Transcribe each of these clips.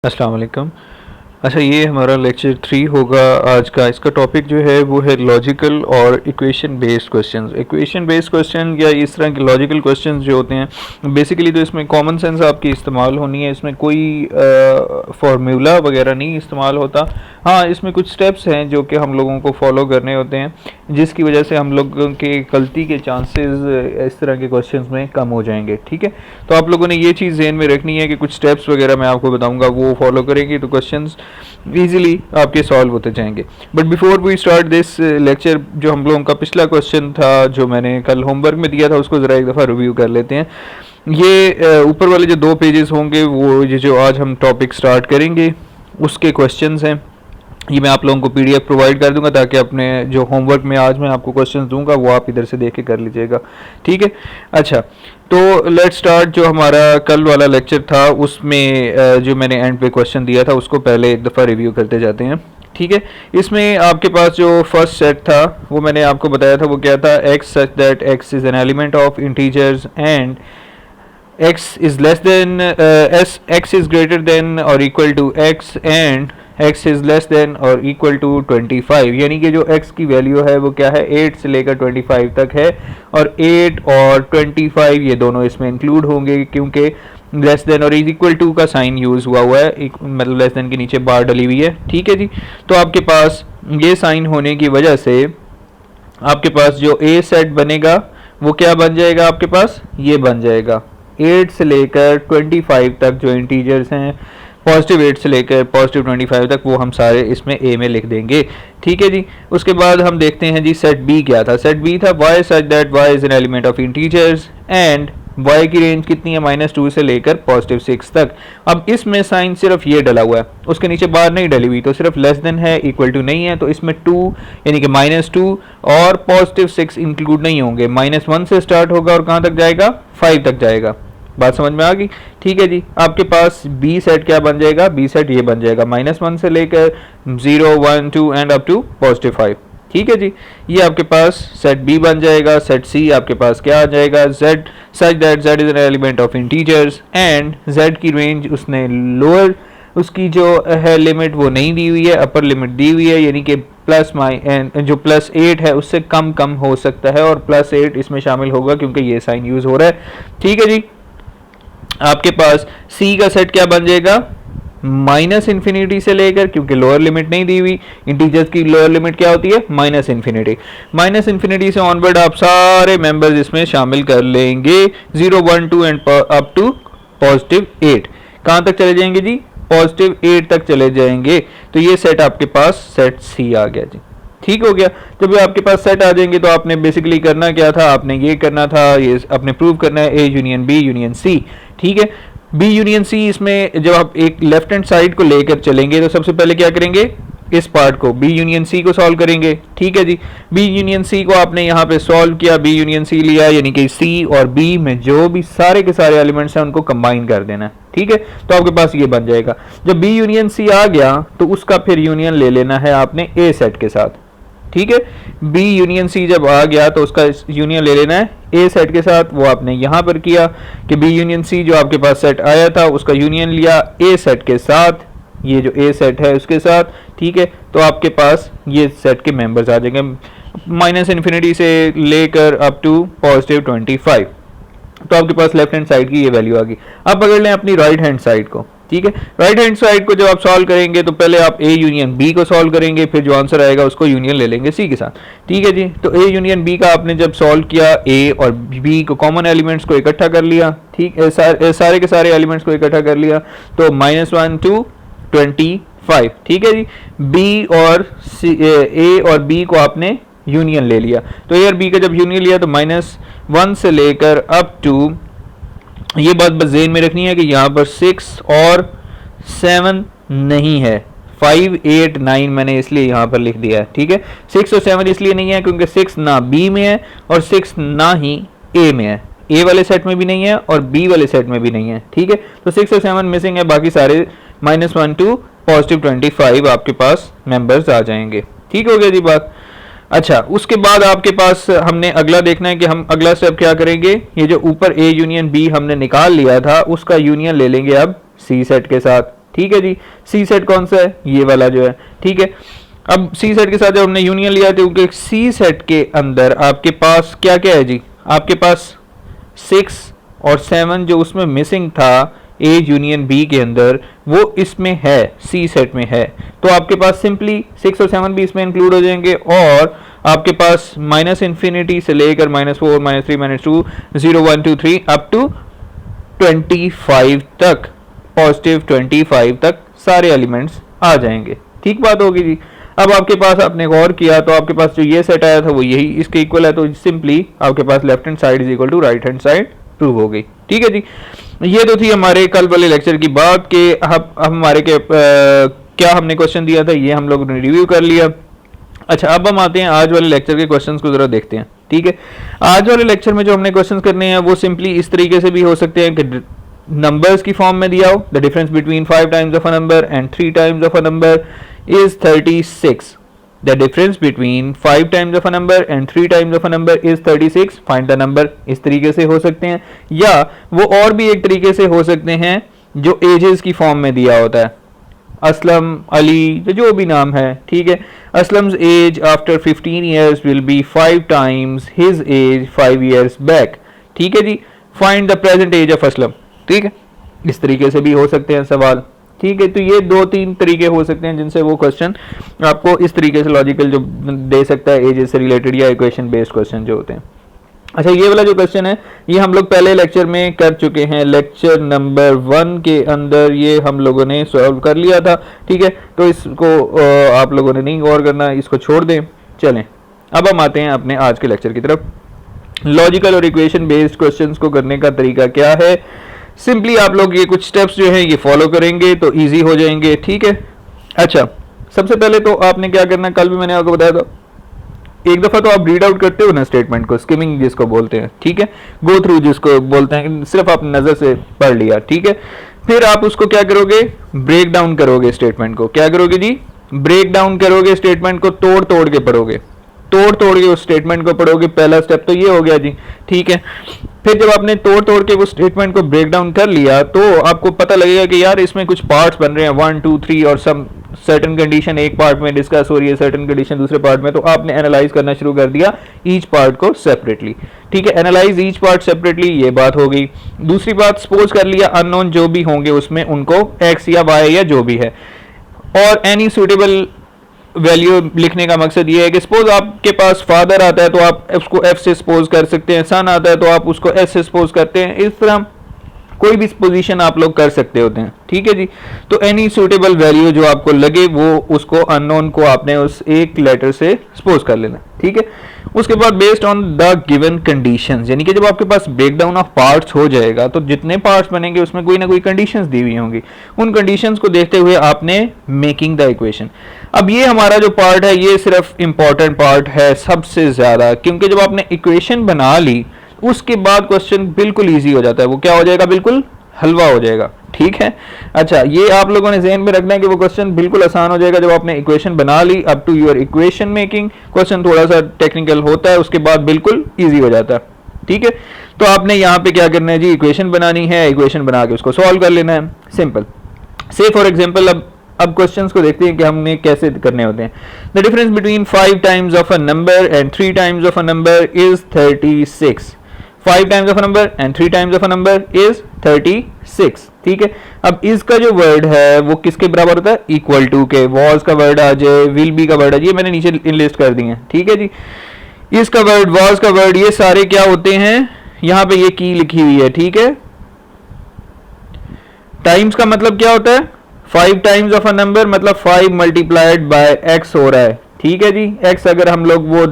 अस्सलाम वालेकुम। अच्छा, ये हमारा लेक्चर 3 होगा आज का। इसका टॉपिक जो है वो है लॉजिकल और equation based questions. Equation based question या इस तरह के लॉजिकल क्वेश्चंस जो होते हैं बेसिकली तो इसमें कॉमन सेंस आपकी इस्तेमाल होनी है। इसमें कोई फार्मूला वगैरह नहीं इस्तेमाल होता। हाँ, इसमें कुछ स्टेप्स हैं जो कि हम लोगों को फॉलो करने होते हैं, जिसकी वजह से हम लोगों के गलती के चांसेस इस तरह के क्वेश्चंस में कम हो जाएंगे। ठीक है, तो आप लोगों ने ये चीज़ ध्यान में रखनी है कि कुछ स्टेप्स वगैरह मैं आपको बताऊंगा, वो फॉलो करेंगे तो क्वेश्चंस इजीली आपके सॉल्व होते जाएंगे। But before we start this lecture, जो हम लोगों का पिछला क्वेश्चन था जो मैंने कल होमवर्क में दिया था, उसको ज़रा एक दफ़ा रिव्यू कर लेते हैं। ये ऊपर वाले जो 2 पेजेस होंगे वो ये जो आज हम टॉपिक स्टार्ट करेंगे उसके क्वेश्चंस हैं। ये मैं आप लोगों को पीडीएफ प्रोवाइड कर दूंगा ताकि अपने जो होमवर्क में आज मैं आपको क्वेश्चंस दूंगा वो आप इधर से देख के कर लीजिएगा। ठीक है, अच्छा तो लेट्स स्टार्ट। जो हमारा कल वाला लेक्चर था उसमें जो मैंने एंड पे क्वेश्चन दिया था उसको पहले एक दफ़ा रिव्यू करते जाते हैं। ठीक है, इसमें आपके पास जो फर्स्ट सेट था वो मैंने आपको बताया था, वो क्या था, x such that x is an element of integers and x is less than x is greater than or equal to x and x is less than or equal to 25। यानी कि जो x की value है वो क्या है, 8 से लेकर 25 तक है, और 8 और 25 ये दोनों इसमें इंक्लूड होंगे क्योंकि लेस देन और इज इक्वल टू का साइन यूज़ हुआ है, मतलब लेस देन के नीचे बार डली हुई है। ठीक है जी, तो आपके पास ये साइन होने की वजह से आपके पास जो ए सेट बनेगा वो क्या बन जाएगा, आपके पास ये बन जाएगा 8 से लेकर 25 तक जो इंटीजर्स हैं, पॉजिटिव 8 से लेकर पॉजिटिव 25 तक, वो हम सारे इसमें ए में लिख देंगे। ठीक है जी, उसके बाद हम देखते हैं जी सेट बी क्या था। सेट बी था y such that y is an element of integers and y की रेंज कितनी है, -2 से लेकर पॉजिटिव 6 तक। अब इसमें साइन सिर्फ ये डला हुआ है, उसके नीचे बार नहीं डली हुई, तो सिर्फ लेस देन है, इक्वल टू नहीं है, तो इसमें 2 यानी कि -2 और पॉजिटिव 6 इंक्लूड नहीं होंगे। -1 से स्टार्ट होगा और कहाँ तक जाएगा, 5 तक जाएगा। बात समझ में आ गई। ठीक है जी, आपके पास बी सेट क्या बन जाएगा, बी सेट ये बन जाएगा -1 से लेकर 0 1 2 एंड अप टू पॉजिटिव 5। ठीक है जी, ये आपके पास सेट बी बन जाएगा। सेट सी आपके पास क्या आ जाएगा, z such that z is an element of integers and z की रेंज उसने लोअर, उसकी जो है लिमिट वो नहीं दी हुई है, अपर लिमिट दी हुई है, यानी कि प्लस जो +8 है उससे कम हो सकता है, और +8 इसमें शामिल होगा क्योंकि ये साइन यूज हो रहा है। ठीक है जी, आपके पास C का सेट क्या बन जाएगा, -∞ से लेकर, क्योंकि लोअर लिमिट नहीं दी हुई, इंटीजर्स की लोअर लिमिट क्या होती है, -∞ से ऑनवर्ड आप सारे मेंबर्स इसमें शामिल कर लेंगे, 0 1 2 एंड अप टू पॉजिटिव 8। कहाँ तक चले जाएंगे जी, पॉजिटिव 8 तक चले जाएंगे। तो ये सेट आपके पास सेट C आ गया जी। ठीक हो गया। जब ये आपके पास सेट आ जाएंगे तो आपने बेसिकली करना क्या था, आपने ये करना था, ये आपने प्रूव करना है A union B union C। ठीक है, B यूनियन C, इसमें जब आप एक लेफ्ट हैंड साइड को लेकर चलेंगे तो सबसे पहले क्या करेंगे, इस पार्ट को B यूनियन C को सॉल्व करेंगे। ठीक है जी, B यूनियन C को आपने यहाँ पे सॉल्व किया, B यूनियन C लिया, यानी कि C और B में जो भी सारे के सारे एलिमेंट्स हैं उनको कंबाइन कर देना है। ठीक है, तो आपके पास ये बन जाएगा। जब B यूनियन C आ गया तो उसका फिर यूनियन ले लेना है आपने A सेट के साथ। ठीक है, B यूनियन C जब आ गया तो उसका यूनियन ले लेना है A सेट के साथ। वो आपने यहाँ पर किया कि B यूनियन C जो आपके पास सेट आया था उसका यूनियन लिया A सेट के साथ, ये जो A सेट है उसके साथ। ठीक है, तो आपके पास ये सेट के मेंबर्स आ जाएंगे -∞ से लेकर अप टू पॉजिटिव 25। तो आपके पास लेफ्ट हैंड साइड की ये वैल्यू आ गई। अब पकड़ लें अपनी राइट हैंड साइड को। ठीक है, राइट हैंड साइड को जब आप सॉल्व करेंगे तो पहले आप A यूनियन B को सॉल्व करेंगे, फिर जो आंसर आएगा उसको यूनियन ले लेंगे C के साथ। ठीक है जी, तो A यूनियन B का आपने जब सॉल्व किया, A और B को कॉमन एलिमेंट्स को इकट्ठा कर लिया। ठीक है, सारे के सारे एलिमेंट्स को इकट्ठा कर लिया, तो -1 to 25। ठीक है जी, A और B को आपने यूनियन ले लिया, तो A और B का जब यूनियन लिया तो -1 से लेकर अप टू, ये बात बस ज़हन में रखनी है कि यहाँ पर 6 और 7 नहीं है, 5 8 9 मैंने इसलिए यहाँ पर लिख दिया है। ठीक है, 6 और 7 इसलिए नहीं है क्योंकि 6 ना B में है और 6 ना ही A में है, A वाले सेट में भी नहीं है और B वाले सेट में भी नहीं है। ठीक है, तो 6 और 7 मिसिंग है, बाकी सारे -1 टू पॉजिटिव 25 आपके पास मेंबर्स आ जाएंगे। ठीक हो गया जी बात। अच्छा, उसके बाद आपके पास हमने अगला देखना है कि हम अगला स्टेप क्या करेंगे, ये जो ऊपर A यूनियन B हमने निकाल लिया था उसका यूनियन ले लेंगे अब C सेट के साथ। ठीक है जी। सी सेट कौन सा है, ये वाला जो है, ठीक है। अब सी सेट के साथ जब हमने यूनियन लिया तो क्योंकि सी सेट के अंदर आपके पास क्या क्या है जी, आपके पास 6 और 7 जो उसमें मिसिंग था ए यूनियन बी के अंदर, वो इसमें है, सी सेट में है। तो आपके पास सिंपली 6 और 7 भी इसमें इंक्लूड हो जाएंगे, और आपके पास माइनस इन्फिनिटी से लेकर -4 -3 -2 0 1 2 3 अप टू 25 तक, पॉजिटिव 25 तक सारे एलिमेंट्स आ जाएंगे। ठीक बात होगी जी। अब आपके पास आपने गौर किया तो आपके पास जो ये सेट आया था वो यही इसके इक्वल है, तो सिंपली आपके पास left hand side is equal to right hand side prove हो गई। ठीक है जी। ये तो थी हमारे कल वाले लेक्चर की बात कि अब हमारे के क्या हमने क्वेश्चन दिया था ये हम लोगों ने रिव्यू कर लिया। अच्छा, अब हम आते हैं आज वाले लेक्चर के क्वेश्चंस को जरा देखते हैं। ठीक है, आज वाले लेक्चर में जो हमने क्वेश्चंस करने हैं वो सिंपली इस तरीके से भी हो सकते हैं कि नंबर्स की फॉर्म में दिया हो, the difference between 5 times of a number and 3 times of a number is 36. The difference between 5 times of a number and 3 times of a number is 36. Find the number। इस तरीके से हो सकते हैं, या वो और भी एक तरीके से हो सकते हैं जो एजेस की फॉर्म में दिया होता है, असलम, अली, जो भी नाम है। ठीक है, Aslam's age after 15 years will be 5 times his age 5 years back। ठीक है जी, find the present age of Aslam. ठीक है, इस तरीके से भी हो सकते हैं सवाल। ठीक है, तो ये 2-3 तरीके हो सकते हैं जिनसे वो क्वेश्चन आपको इस तरीके से लॉजिकल जो दे सकता है एज से रिलेटेड या इक्वेशन बेस्ड क्वेश्चन जो होते हैं। अच्छा, ये वाला जो क्वेश्चन है ये हम लोग पहले लेक्चर में कर चुके हैं, लेक्चर नंबर 1 के अंदर ये हम लोगों ने सॉल्व कर लिया था। ठीक है, तो इसको आप लोगों ने नहीं गौर करना, इसको छोड़ दें। चलें, अब हम आते हैं अपने आज के लेक्चर की तरफ। लॉजिकल और इक्वेशन बेस्ड क्वेश्चंस को करने का तरीका क्या है, सिंपली आप लोग ये कुछ स्टेप्स जो हैं ये फॉलो करेंगे तो इजी हो जाएंगे। ठीक है। अच्छा, सबसे पहले तो आपने क्या करना, कल भी मैंने आपको बताया था, एक दफा तो आप रीड आउट करते हो ना स्टेटमेंट को, स्किमिंग जिसको बोलते हैं। ठीक है, गो थ्रू जिसको बोलते हैं, सिर्फ आप नजर से पढ़ लिया। ठीक है, फिर आप उसको क्या करोगे, ब्रेक डाउन करोगे स्टेटमेंट को। क्या करोगे जी, ब्रेक डाउन करोगे स्टेटमेंट को, तोड़ तोड़ के पढ़ोगे, तोड़ तोड़ के उस स्टेटमेंट को पढ़ोगे। पहला स्टेप तो ये हो गया जी। ठीक है, फिर जब आपने तोड़ तोड़ के वो स्टेटमेंट को ब्रेक डाउन कर लिया तो आपको पता लगेगा कि यार इसमें कुछ पार्ट्स बन रहे हैं, 1 2 3, और सम सर्टेन कंडीशन एक पार्ट में डिस्कस हो रही है, सर्टेन कंडीशन दूसरे पार्ट में, तो आपने एनालाइज करना शुरू कर दिया ईच पार्ट को सेपरेटली। ठीक है, एनालाइज ईच पार्ट सेपरेटली, ये बात हो गई। दूसरी बात, सपोज कर लिया अननोन जो भी होंगे उसमें उनको एक्स या वाई या जो भी है, और एनी सुटेबल वैल्यू लिखने का मकसद ये है कि सपोज आपके पास फादर आता है तो आप उसको एफ से सपोज कर सकते हैं, सन आता है तो आप उसको एस से सपोज करते हैं, इस तरह कोई भी पोजीशन आप लोग कर सकते होते हैं। ठीक है जी, तो एनी सूटेबल वैल्यू जो आपको लगे वो उसको अननोन को आपने उस एक लेटर से सपोज कर लेना। ठीक है, उसके बाद based on the given conditions, यानी कि जब आपके पास ब्रेकडाउन ऑफ पार्ट्स हो जाएगा तो जितने पार्ट्स बनेंगे उसमें कोई ना कोई कंडीशंस दी हुई होंगी, उन कंडीशंस को देखते हुए आपने मेकिंग द इक्वेशन। अब ये हमारा जो पार्ट है ये सिर्फ इंपॉर्टेंट पार्ट है सबसे ज्यादा, क्योंकि जब आपने इक्वेशन बना ली उसके बाद क्वेश्चन बिल्कुल ईजी हो जाता है, वो क्या हो जाएगा, बिल्कुल हलवा हो जाएगा। ठीक है, अच्छा ये आप लोगों ने ज़हन में रखना है कि वो क्वेश्चन बिल्कुल आसान हो जाएगा जब आपने इक्वेशन बना ली। Up to your equation making question थोड़ा सा टेक्निकल होता है, उसके बाद बिल्कुल ईजी हो जाता है। ठीक है, तो आपने यहाँ पे क्या करना है जी, इक्वेशन बनानी है, इक्वेशन बना के उसको सॉल्व कर लेना है, सिंपल। से फॉर एग्जाम्पल अब क्वेश्चंस को देखते हैं कि हमने कैसे करने होते हैं। The difference between 5 times of a number and 3 times of a number is 36। 5 times of a number and 3 times of a number is 36। ठीक है, अब इसका जो वर्ड है वो किसके बराबर होता है, इक्वल टू के। वॉज का वर्ड आ जाए, विल बी का वर्ड आ जाए, मैंने नीचे लिस्ट कर दिए हैं। ठीक है जी, इसका वर्ड, वॉज का वर्ड, ये सारे क्या होते हैं, यहां पे ये की लिखी हुई है। ठीक है, टाइम्स का मतलब क्या होता है, 5 टाइम्स ऑफ अ नंबर मतलब 5 मल्टीप्लाइड बाय एक्स हो रहा है। ठीक है जी, एक्स अगर हम लोग वो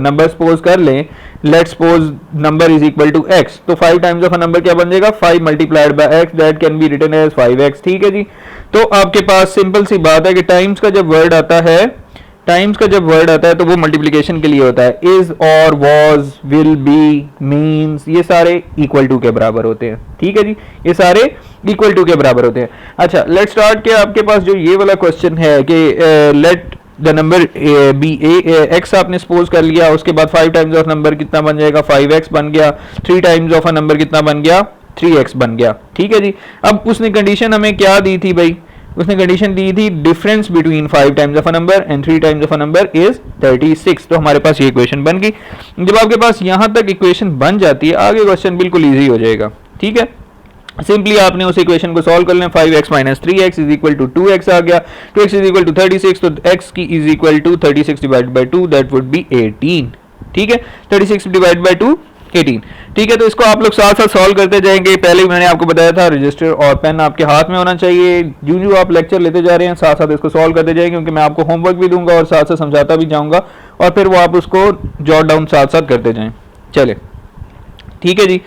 नंबर सपोज कर लें, let suppose number is equal to x, तो 5 टाइम्स ऑफ अ नंबर क्या बन जाएगा, 5 multiplied by x, that can be written as 5x। ठीक है जी, तो आपके पास सिंपल सी बात है कि टाइम्स का जब वर्ड आता है, टाइम्स का जब वर्ड आता है तो वो मल्टीप्लिकेशन के लिए होता है। इज और वॉज, विल बी, मीन्स, ये सारे इक्वल टू के बराबर होते हैं। ठीक है जी, ये सारे इक्वल टू के बराबर होते हैं। अच्छा, लेट स्टार्ट के आपके पास जो ये वाला क्वेश्चन है कि let the number be x आपने सपोज कर लिया, उसके बाद 5 टाइम्स ऑफ नंबर कितना बन जाएगा, 5x बन गया। 3 टाइम्स ऑफ अ नंबर कितना बन गया, 3x बन गया। ठीक है जी। अब उसने कंडीशन हमें क्या दी थी भाई, उसने कंडीशन दी थी difference between 5 times of a number and 3 times of a number is 36। तो हमारे पास ये इक्वेशन बन गई। जब आपके पास यहां तक इक्वेशन बन जाती है, आगे क्वेश्चन बिल्कुल इजी हो जाएगा। ठीक है, सिंपली आपने उस इक्वेशन को सॉल्व कर लेना। 5x minus 3x is equal to 2x आ गया, 2x इज इक्वल टू 36, तो x की is equal to 36 divide by 2, that would be 18। ठीक है, 36 डिवाइड बाई 2 18। ठीक है, तो इसको आप लोग साथ साथ सॉल्व करते जाएंगे। पहले मैंने आपको बताया था रजिस्टर और पेन आपके हाथ में होना चाहिए। जो आप लेक्चर लेते जा रहे हैं साथ साथ इसको सॉल्व करते जाएंगे, क्योंकि मैं आपको होमवर्क भी दूंगा और साथ साथ समझाता भी जाऊंगा, और फिर वो आप उसको जॉट डाउन साथ साथ करते जाएं। चले, ठीक है जी,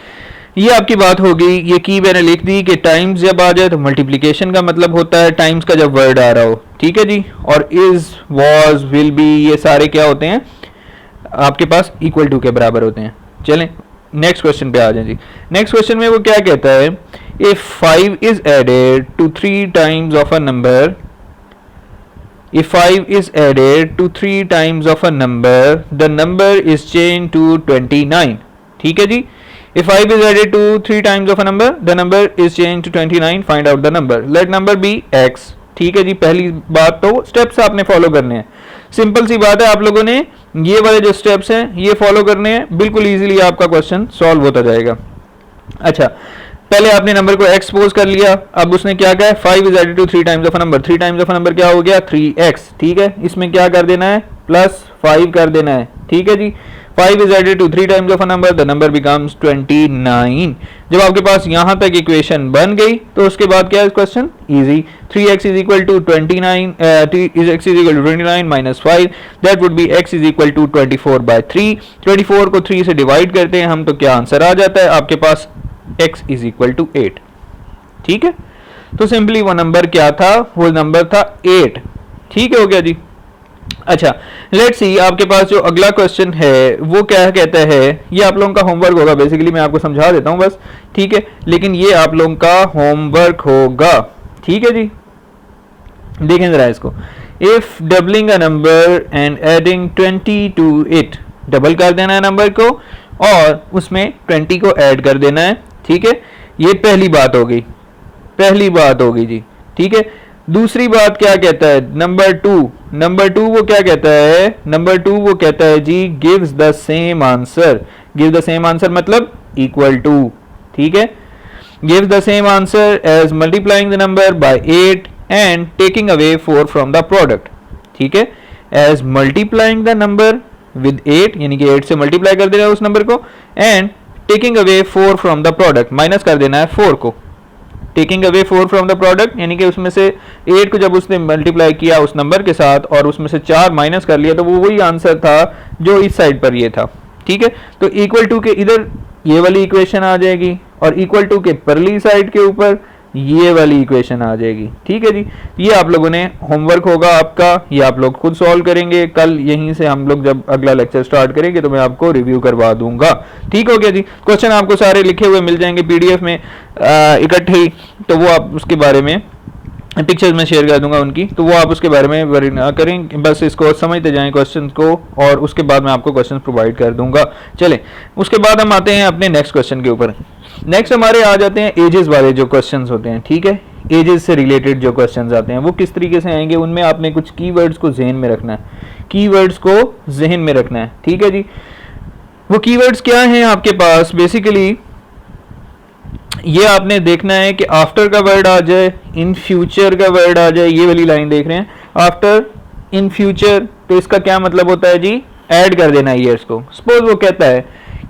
ये आपकी बात हो गई। ये की मैंने लिख दी कि टाइम्स जब आ जाए तो मल्टीप्लिकेशन का मतलब होता है टाइम्स का जब वर्ड आ रहा हो। ठीक है जी, और इज, वॉज, विल बी, ये सारे क्या होते हैं आपके पास इक्वल टू के बराबर होते हैं। चलें नेक्स्ट क्वेश्चन पे आ जाएं जी। नेक्स्ट क्वेश्चन में वो क्या कहता है, if 5 is added to 3 times of a number, if 5 is added to 3 times of a number, the number is changed to 29। ठीक है जी, if 5 is added to 3 times of a number, the number is changed to 29, find out the number, let number be x। ठीक है जी, पहली बात तो steps आपने follow करने हैं, सिंपल सी बात है। आप लोगों ने ये वाले जो स्टेप्स हैं ये फॉलो करने हैं, बिल्कुल इजीली आपका क्वेश्चन सॉल्व होता जाएगा। अच्छा, पहले आपने नंबर को x सपोज कर लिया, अब उसने क्या कहा है 5 is added to 3 times of a number, 3 times of a number क्या हो गया 3x। ठीक है, इसमें क्या कर देना है प्लस 5 कर देना है। ठीक है जी, 5 is added to 3 times of a number, the number becomes 29। जब आपके पास यहां तक इक्वेशन बन गई तो उसके बाद क्या है question easy, 3x is equal to 29, x is equal to 29 minus 5, that would be x is equal to 24 by 3। 24 को 3 से डिवाइड करते हैं हम तो क्या आंसर आ जाता है आपके पास x is equal to 8। ठीक है, तो सिंपली वो नंबर क्या था, वो नंबर था 8। ठीक है, हो गया जी। अच्छा, लेट्स सी आपके पास जो अगला क्वेश्चन है वो क्या कहता है, ये आप लोगों का होमवर्क होगा, बेसिकली मैं आपको समझा देता हूं बस। ठीक है, लेकिन ये आप लोगों का होमवर्क होगा। ठीक है जी, देखें जरा इसको, if doubling a number and adding 20 to it, double कर देना है नंबर को और उसमें 20 को ऐड कर देना है। ठीक है, ये पहली बात हो गई, पहली बात हो गई जी। ठीक है, दूसरी बात क्या कहता है नंबर टू वो क्या कहता है, नंबर 2 वो कहता है जी gives the same answer. Give the same answer मतलब इक्वल टू। ठीक है, gives the same answer as multiplying the number by 8 and taking away 4 from the product. ठीक है, as multiplying the number with 8, यानी कि 8 से मल्टीप्लाई कर देना है उस नंबर को, and taking away 4 from the product, minus कर देना है 4 को। Taking away 4 from the product यानी कि उसमें से 8 को जब उसने मल्टीप्लाई किया उस नंबर के साथ और उसमें से 4 माइनस कर लिया तो वो वही आंसर था जो इस साइड पर ये था। ठीक है, तो इक्वल टू के इधर ये वाली इक्वेशन आ जाएगी और इक्वल टू के परली साइड के ऊपर ये वाली इक्वेशन आ जाएगी। ठीक है जी, ये आप लोगों ने होमवर्क होगा आपका, ये आप लोग खुद सॉल्व करेंगे। कल यहीं से हम लोग जब अगला लेक्चर स्टार्ट करेंगे तो मैं आपको रिव्यू करवा दूंगा। ठीक हो गया जी, क्वेश्चन आपको सारे लिखे हुए मिल जाएंगे पीडीएफ में इकट्ठे ही, तो वो आप उसके बारे में पिक्चर्स में शेयर कर दूंगा उनकी, तो वो आप उसके बारे में वरी ना करें, बस इसको समझते जाएं क्वेश्चन को और उसके बाद मैं आपको क्वेश्चन प्रोवाइड कर दूंगा। चलें, उसके बाद हम आते हैं अपने नेक्स्ट क्वेश्चन के ऊपर। नेक्स्ट हमारे आ जाते हैं एजेस वाले जो क्वेश्चंस होते हैं। ठीक है, एजेस से रिलेटेड जो क्वेश्चंस आते हैं वो किस तरीके से आएंगे, उनमें आपने कुछ कीवर्ड्स को जहन में रखना है, कीवर्ड्स को जहन में रखना है। ठीक है जी, वो कीवर्ड्स क्या हैं आपके पास, बेसिकली ये आपने देखना है कि आफ्टर का वर्ड आ जाए, इन फ्यूचर का वर्ड आ जाए, ये वाली लाइन देख रहे हैं आफ्टर इन फ्यूचर, तो इसका क्या मतलब होता है जी ऐड कर देना ईयर्स को। सपोज वो कहता है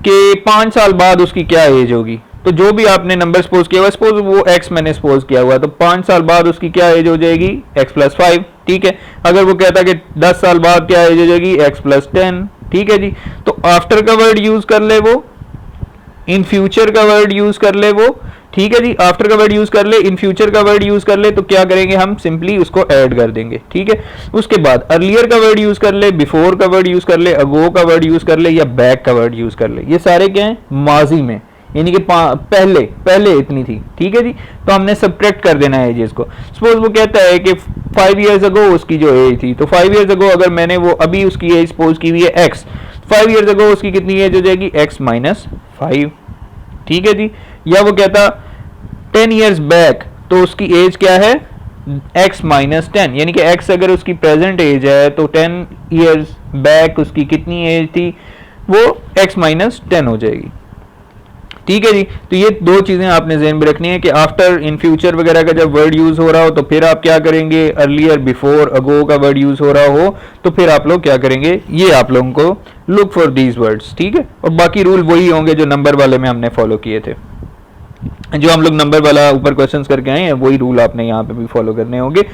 कि 5 साल बाद उसकी क्या एज होगी, तो जो भी आपने नंबर सपोज किया हुआ, सपोज वो x मैंने सपोज किया हुआ, तो 5 साल बाद उसकी क्या एज हो जाएगी x + 5। ठीक है, अगर वो कहता है कि 10 साल बाद क्या एज हो जाएगी x + 10। ठीक है जी, तो आफ्टर का वर्ड यूज कर ले वो, इन फ्यूचर का वर्ड यूज कर ले वो। ठीक है जी, आफ्टर का वर्ड यूज कर ले, इन फ्यूचर का वर्ड यूज कर ले, तो क्या करेंगे हम सिंपली उसको ऐड कर देंगे। ठीक है, उसके बाद अर्लियर का वर्ड यूज कर ले, बिफोर का वर्ड यूज कर ले, अगो का वर्ड यूज कर ले या बैक का वर्ड यूज कर ले, ये सारे क्या हैं माजी में, यानी कि पहले इतनी थी। ठीक है जी, तो हमने सब्ट्रैक्ट कर देना है एजेस को। सपोज वो कहता है कि 5 years ago उसकी जो एज थी, तो 5 years ago अगर मैंने वो अभी उसकी एज सपोज की हुई है x, 5 years ago उसकी कितनी एज हो जाएगी x - 5। ठीक है जी, या वो कहता 10 ईयर्स बैक, तो उसकी एज क्या है x माइनस 10, यानी कि x अगर उसकी प्रेजेंट एज है तो 10 ईयर्स बैक उसकी कितनी एज थी, वो x माइनस 10 हो जाएगी। ठीक है जी। तो ये दो चीजें आपने ज़हन में रखनी है कि आफ्टर, इन फ्यूचर वगैरह का जब वर्ड यूज हो रहा हो तो फिर आप क्या करेंगे, अर्लियर, बिफोर, अगो का वर्ड यूज हो रहा हो तो फिर आप लोग क्या करेंगे, ये आप लोगों को लुक फॉर दीज वर्ड्स। ठीक है, और बाकी रूल वही होंगे जो नंबर वाले में हमने फॉलो किए थे, जो हम लोग नंबर वाला ऊपर क्वेश्चंस करके आए हैं वही रूल आपने यहाँ पे भी फॉलो करने होंगे।